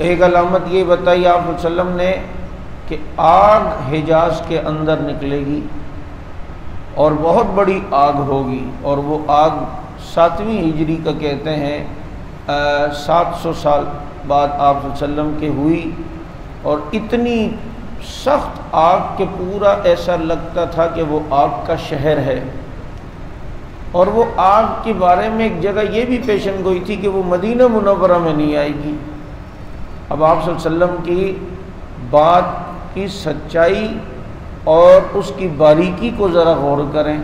ایک علامت یہ بتائی آپ صلی اللہ علیہ وسلم نے کہ آگ حجاز کے اندر نکلے گی اور بہت بڑی آگ ہوگی، اور وہ آگ 7ویں ہجری کا کہتے ہیں 700 سال بعد آپ صلی اللہ علیہ وسلم کے ہوئی، اور اتنی سخت آگ کہ پورا ایسا لگتا تھا کہ وہ آگ کا شہر ہے۔ اور وہ آگ کے بارے میں ایک جگہ یہ بھی پیشن گوئی تھی کہ وہ مدینہ منورہ میں نہیں آئے گی۔ اب آپ صلی اللہ علیہ وسلم کی بات کی سچائی اور اس کی باریکی کو ذرا غور کریں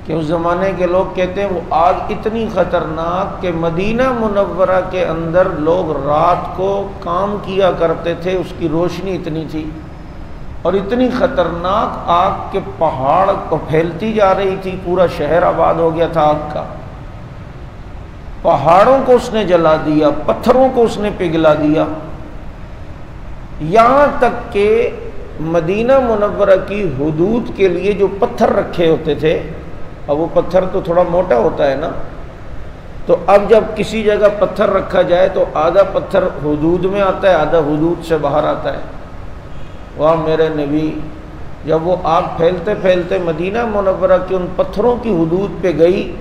کہ اس زمانے کے لوگ کہتے ہیں وہ آگ اتنی خطرناک کہ مدینہ منورہ کے اندر لوگ رات کو کام کیا کرتے تھے، اس کی روشنی اتنی تھی، اور اتنی خطرناک آگ کے پہاڑ کو پھیلتی جا رہی تھی، پورا شہر آباد ہو گیا تھا آگ کا۔ پہاڑوں کو اس نے جلا دیا، پتھروں کو اس نے پگھلا دیا، یہاں تک کہ مدینہ منورہ کی حدود کے لیے جو پتھر رکھے ہوتے تھے، اب وہ پتھر تو تھوڑا موٹا ہوتا ہے نا، تو اب جب کسی جگہ پتھر رکھا جائے تو آدھا پتھر حدود میں آتا ہے، آدھا حدود سے باہر آتا ہے۔ واہ میرے نبی، جب وہ آگ پھیلتے پھیلتے مدینہ منورہ کے ان پتھروں کی حدود پہ گئی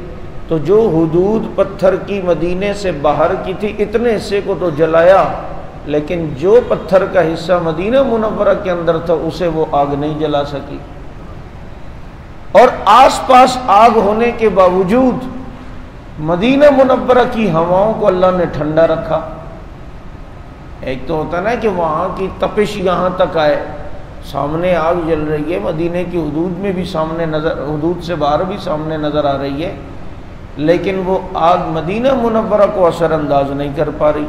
تو جو حدود پتھر کی مدینے سے باہر کی تھی اتنے حصے کو تو جلایا، لیکن جو پتھر کا حصہ مدینہ منورہ کے اندر تھا اسے وہ آگ نہیں جلا سکی۔ اور آس پاس آگ ہونے کے باوجود مدینہ منورہ کی ہواؤں کو اللہ نے ٹھنڈا رکھا۔ ایک تو ہوتا نا کہ وہاں کی تپش یہاں تک آئے، سامنے آگ جل رہی ہے، مدینے کی حدود میں بھی سامنے نظر، حدود سے باہر بھی سامنے نظر آ رہی ہے، لیکن وہ آگ مدینہ منورہ کو اثر انداز نہیں کر پا رہی،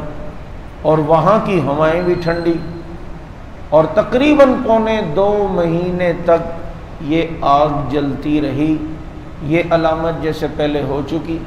اور وہاں کی ہوائیں بھی ٹھنڈی، اور تقریباً 2.25 مہینے تک یہ آگ جلتی رہی۔ یہ علامت جیسے پہلے ہو چکی۔